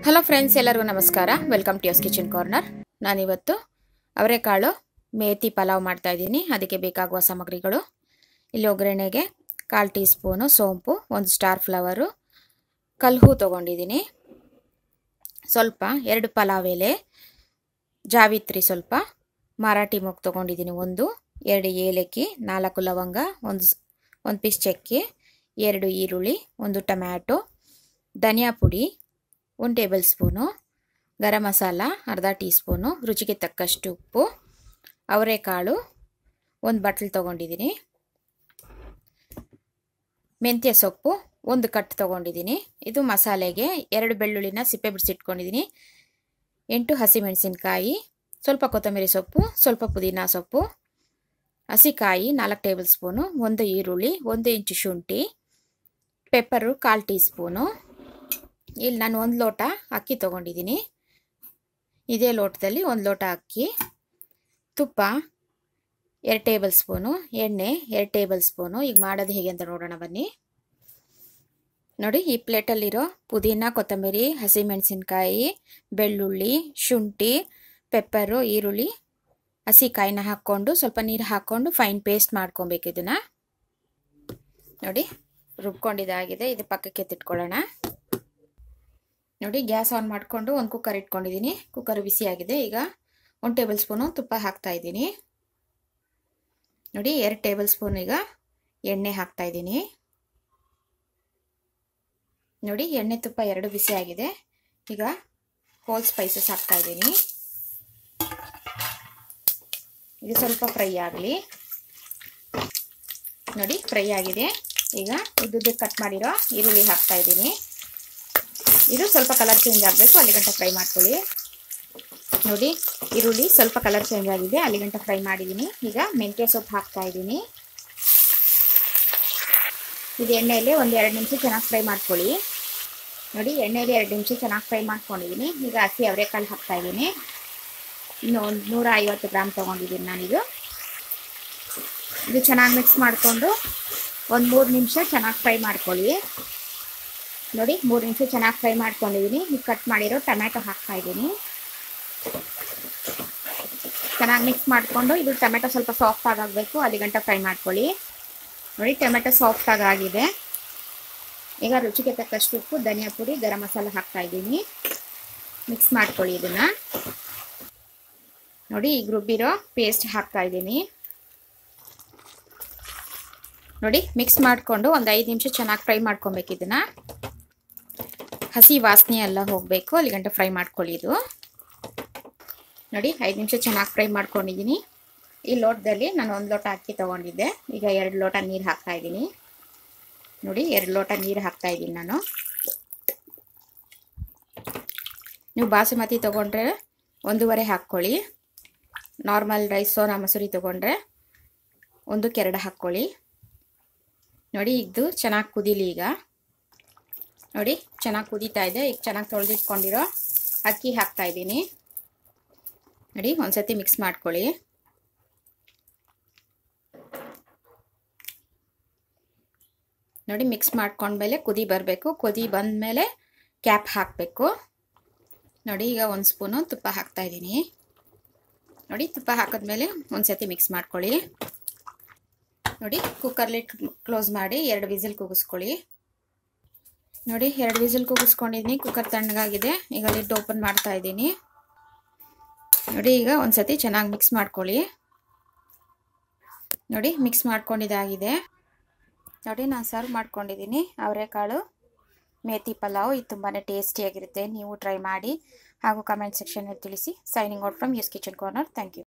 Hello friends, ಎಲ್ಲರಿಗೂ ನಮಸ್ಕಾರ. Welcome to Yo's kitchen corner. ನಾನಿವತ್ತು ಅವರೆಕಾಳು ಮೇಥಿ ಪಲಾವ್ ಮಾಡ್ತಾ ಇದ್ದೀನಿ. ಅದಕ್ಕೆ ಬೇಕಾಗುವ ಸಾಮಗ್ರಿಗಳು: ಇಲ್ಲಿ ಒಗ್ಗರಣೆಗೆ 1/4 ಟೀ ಸ್ಪೂನು ಸೋಂಪು, 1 ಸ್ಟಾರ್ ಫ್ಲವರು, ಕಲ್ಹು ತೊಗೊಂಡಿದ್ದೀನಿ, ಸ್ವಲ್ಪ 2 ಪಲಾವ್ ಎಲೆ, ಜಾವಿತ್ರಿ ಸ್ವಲ್ಪ, ಮರಾಠಿ ಮೊಗ್ಗು ತೊಗೊಂಡಿದ್ದೀನಿ 1, 2 ಏಲಕ್ಕಿ, 4 ಲವಂಗ, 1 ಪೀಸ್ ಚಕ್ಕೆ, 2 ಈರುಳ್ಳಿ, 1 ಟೊಮ್ಯಾಟೊ, ಧನಿಯಾ ಪುಡಿ 1 ಟೇಬಲ್ ಸ್ಪೂನು, ಗರಂ ಮಸಾಲ ಅರ್ಧ ಟೀ ಸ್ಪೂನು, ರುಚಿಗೆ ತಕ್ಕಷ್ಟು ಉಪ್ಪು, ಅವರೆಕಾಳು 1 ಬಟ್ಲು ತೊಗೊಂಡಿದ್ದೀನಿ, ಮೆಂತ್ಯ ಸೊಪ್ಪು 1 ಕಟ್ ತೊಗೊಂಡಿದ್ದೀನಿ. ಇದು ಮಸಾಲೆಗೆ 2 ಬೆಳ್ಳುಳ್ಳಿನ ಸಿಪ್ಪೆ ಬಿಡಿಸಿಟ್ಕೊಂಡಿದ್ದೀನಿ, 8 ಹಸಿಮೆಣಸಿನಕಾಯಿ, ಸ್ವಲ್ಪ ಕೊತ್ತಂಬರಿ ಸೊಪ್ಪು, ಸ್ವಲ್ಪ ಪುದೀನ ಸೊಪ್ಪು, ಹಸಿಕಾಯಿ 4 ಟೇಬಲ್ ಸ್ಪೂನು, 1 ಈರುಳ್ಳಿ, 1 ಇಂಚು ಶುಂಠಿ, ಪೆಪ್ಪರು 1/4 ಟೀ ಸ್ಪೂನು. ಇಲ್ಲಿ ನಾನು 1 ಲೋಟ ಅಕ್ಕಿ ತೊಗೊಂಡಿದ್ದೀನಿ. ಇದೇ ಲೋಟದಲ್ಲಿ 1 ಲೋಟ ಅಕ್ಕಿ, ತುಪ್ಪ 2 ಟೇಬಲ್ ಸ್ಪೂನು, ಎಣ್ಣೆ 2 ಟೇಬಲ್ ಸ್ಪೂನು. ಈಗ ಮಾಡೋದು ಹೇಗೆ ಅಂತ ನೋಡೋಣ ಬನ್ನಿ. ನೋಡಿ, ಈ ಪ್ಲೇಟಲ್ಲಿರೋ ಪುದೀನ, ಕೊತ್ತಂಬರಿ, ಹಸಿಮೆಣಸಿನ್ಕಾಯಿ, ಬೆಳ್ಳುಳ್ಳಿ, ಶುಂಠಿ, ಪೆಪ್ಪರು, ಈರುಳ್ಳಿ, ಹಸಿಕಾಯಿನ ಹಾಕ್ಕೊಂಡು ಸ್ವಲ್ಪ ನೀರು ಹಾಕ್ಕೊಂಡು ಫೈನ್ ಪೇಸ್ಟ್ ಮಾಡ್ಕೊಬೇಕು. ಇದನ್ನು ನೋಡಿ ರುಬ್ಕೊಂಡಿದ್ದಾಗಿದೆ. ಇದು ಪಕ್ಕಕ್ಕೆ ಎತ್ತಿಟ್ಕೊಳ್ಳೋಣ. ನೋಡಿ, ಗ್ಯಾಸ್ ಆನ್ ಮಾಡಿಕೊಂಡು 1 ಕುಕ್ಕರ್ ಇಟ್ಕೊಂಡಿದ್ದೀನಿ. ಕುಕ್ಕರ್ ಬಿಸಿಯಾಗಿದೆ. ಈಗ 1 ಟೇಬಲ್ ಸ್ಪೂನು ತುಪ್ಪ ಹಾಕ್ತಾ ಇದ್ದೀನಿ. ನೋಡಿ, 2 ಟೇಬಲ್ ಸ್ಪೂನ್ ಈಗ ಎಣ್ಣೆ ಹಾಕ್ತಾ ಇದ್ದೀನಿ. ನೋಡಿ, ಎಣ್ಣೆ ತುಪ್ಪ 2 ಬಿಸಿಯಾಗಿದೆ. ಈಗ ಹೋಲ್ ಸ್ಪೈಸಸ್ ಹಾಕ್ತಾ ಇದ್ದೀನಿ. ಇದು ಸ್ವಲ್ಪ ಫ್ರೈ ಆಗಲಿ. ನೋಡಿ, ಫ್ರೈ ಆಗಿದೆ. ಈಗ ಉದ್ದುದ್ದಕ್ಕೆ ಕಟ್ ಮಾಡಿರೋ ಈರುಳ್ಳಿ ಹಾಕ್ತಾ ಇದ್ದೀನಿ. ಇದು ಸ್ವಲ್ಪ ಕಲರ್ ಚೇಂಜ್ ಆಗಬೇಕು, ಅಲ್ಲಿಗಂಟ ಫ್ರೈ ಮಾಡ್ಕೊಳ್ಳಿ. ನೋಡಿ, ಈರುಳ್ಳಿ ಸ್ವಲ್ಪ ಕಲರ್ ಚೇಂಜ್ ಆಗಿದೆ, ಅಲ್ಲಿಗಂಟ ಫ್ರೈ ಮಾಡಿದ್ದೀನಿ. ಈಗ ಮೆಂತ್ಯ ಸೊಪ್ಪು ಹಾಕ್ತಾ ಇದ್ದೀನಿ. ಇದು ಎಣ್ಣೆಯಲ್ಲಿ 1-2 ನಿಮಿಷ ಚೆನ್ನಾಗಿ ಫ್ರೈ ಮಾಡ್ಕೊಳ್ಳಿ. ನೋಡಿ, ಎಣ್ಣೆಯಲ್ಲಿ 2 ನಿಮಿಷ ಚೆನ್ನಾಗಿ ಫ್ರೈ ಮಾಡ್ಕೊಂಡಿದ್ದೀನಿ. ಈಗ ಹಸಿ ಅವರೆಕಾಳು ಹಾಕ್ತಾ ಇದ್ದೀನಿ. ಇನ್ನು 150 ಗ್ರಾಮ್ ತೊಗೊಂಡಿದ್ದೀನಿ ನಾನಿದು. ಇದು ಚೆನ್ನಾಗಿ ಮಿಕ್ಸ್ ಮಾಡಿಕೊಂಡು 1-3 ನಿಮಿಷ ಚೆನ್ನಾಗಿ ಫ್ರೈ ಮಾಡ್ಕೊಳ್ಳಿ. ನೋಡಿ, 3 ನಿಮಿಷ ಚೆನ್ನಾಗಿ ಫ್ರೈ ಮಾಡ್ಕೊಂಡಿದ್ದೀನಿ. ಈಗ ಕಟ್ ಮಾಡಿರೋ ಟೊಮ್ಯಾಟೊ ಹಾಕ್ತಾ ಇದ್ದೀನಿ. ಚೆನ್ನಾಗಿ ಮಿಕ್ಸ್ ಮಾಡಿಕೊಂಡು ಇದು ಟೊಮೆಟೊ ಸ್ವಲ್ಪ ಸಾಫ್ಟ್ ಆಗಬೇಕು, ಅಲ್ಲಿಗಂಟ ಫ್ರೈ ಮಾಡ್ಕೊಳ್ಳಿ. ನೋಡಿ, ಟೊಮೆಟೊ ಸಾಫ್ಟ್ ಆಗಿದೆ. ಈಗ ರುಚಿಗೆ ತಕ್ಕಷ್ಟು ಉಪ್ಪು, ಧನಿಯಾ ಪುಡಿ, ಗರಂ ಮಸಾಲ ಹಾಕ್ತಾ ಇದ್ದೀನಿ. ಮಿಕ್ಸ್ ಮಾಡ್ಕೊಳ್ಳಿ ಇದನ್ನು. ನೋಡಿ, ಈಗ ರುಬ್ಬಿರೋ ಪೇಸ್ಟ್ ಹಾಕ್ತಾ ಇದ್ದೀನಿ. ನೋಡಿ, ಮಿಕ್ಸ್ ಮಾಡಿಕೊಂಡು 5 ನಿಮಿಷ ಚೆನ್ನಾಗಿ ಫ್ರೈ ಮಾಡ್ಕೊಬೇಕು. ಇದನ್ನು ಹಸಿ ವಾಸನೆ ಎಲ್ಲ ಹೋಗಬೇಕು, ಅಲ್ಲಿಗಂಟ ಫ್ರೈ ಮಾಡ್ಕೊಳ್ಳಿ. ಇದು ನೋಡಿ, 5 ನಿಮಿಷ ಚೆನ್ನಾಗಿ ಫ್ರೈ ಮಾಡ್ಕೊಂಡಿದ್ದೀನಿ. ಈ ಲೋಟದಲ್ಲಿ ನಾನು 1 ಲೋಟ ಅಕ್ಕಿ ತೊಗೊಂಡಿದ್ದೆ. ಈಗ 2 ಲೋಟ ನೀರು ಹಾಕ್ತಾ ಇದ್ದೀನಿ. ನೋಡಿ, 2 ಲೋಟ ನೀರು ಹಾಕ್ತಾ ಇದ್ದೀನಿ ನಾನು. ನೀವು ಬಾಸುಮತಿ ತೊಗೊಂಡ್ರೆ 1.5 ಹಾಕ್ಕೊಳ್ಳಿ. ನಾರ್ಮಲ್ ರೈಸ್ ಸೋನಾ ಮಸೂರಿ ತೊಗೊಂಡ್ರೆ 1-2 ಹಾಕ್ಕೊಳ್ಳಿ. ನೋಡಿ, ಇದು ಚೆನ್ನಾಗಿ ಕುದೀಲಿ. ಈಗ ನೋಡಿ, ಚೆನ್ನಾಗಿ ಕುದೀತಾ ಇದೆ. ಈಗ ಚೆನ್ನಾಗಿ ತೊಳೆದಿಟ್ಕೊಂಡಿರೋ ಅಕ್ಕಿ ಹಾಕ್ತಾ ಇದ್ದೀನಿ. ನೋಡಿ, ಒಂದ್ಸತಿ ಮಿಕ್ಸ್ ಮಾಡ್ಕೊಳ್ಳಿ. ನೋಡಿ, ಮಿಕ್ಸ್ ಮಾಡ್ಕೊಂಡ್ಮೇಲೆ ಕುದಿ ಬರಬೇಕು. ಕುದಿ ಬಂದಮೇಲೆ ಕ್ಯಾಪ್ ಹಾಕಬೇಕು. ನೋಡಿ, ಈಗ 1 ಸ್ಪೂನು ತುಪ್ಪ ಹಾಕ್ತಾ ಇದ್ದೀನಿ. ನೋಡಿ, ತುಪ್ಪ ಹಾಕಿದ್ಮೇಲೆ ಒಂದ್ಸತಿ ಮಿಕ್ಸ್ ಮಾಡ್ಕೊಳ್ಳಿ. ನೋಡಿ, ಕುಕ್ಕರ್ಲಿ ಕ್ಲೋಸ್ ಮಾಡಿ 2 ವಿಸಿಲ್ ಕೂಗಿಸ್ಕೊಳ್ಳಿ. ನೋಡಿ, 2 ವಿಸಿಲ್ ಕೂಗಿಸ್ಕೊಂಡಿದ್ದೀನಿ. ಕುಕ್ಕರ್ ತಣ್ಣಗಾಗಿದೆ. ಈಗ ಲಿಡ್ ಓಪನ್ ಮಾಡ್ತಾ ಇದ್ದೀನಿ. ನೋಡಿ, ಈಗ ಒಂದ್ಸತಿ ಚೆನ್ನಾಗಿ ಮಿಕ್ಸ್ ಮಾಡ್ಕೊಳ್ಳಿ. ನೋಡಿ, ಮಿಕ್ಸ್ ಮಾಡ್ಕೊಂಡಿದ್ದಾಗಿದೆ. ನೋಡಿ, ನಾನು ಸರ್ವ್ ಮಾಡ್ಕೊಂಡಿದ್ದೀನಿ ಅವರೆಕಾಳು ಮೇಥಿ ಪಲಾವ್. ಇದು ತುಂಬಾ ಟೇಸ್ಟಿಯಾಗಿರುತ್ತೆ. ನೀವು ಟ್ರೈ ಮಾಡಿ ಹಾಗೂ ಕಮೆಂಟ್ ಸೆಕ್ಷನಲ್ಲಿ ತಿಳಿಸಿ. Signing out from Yo's kitchen corner. Thank you.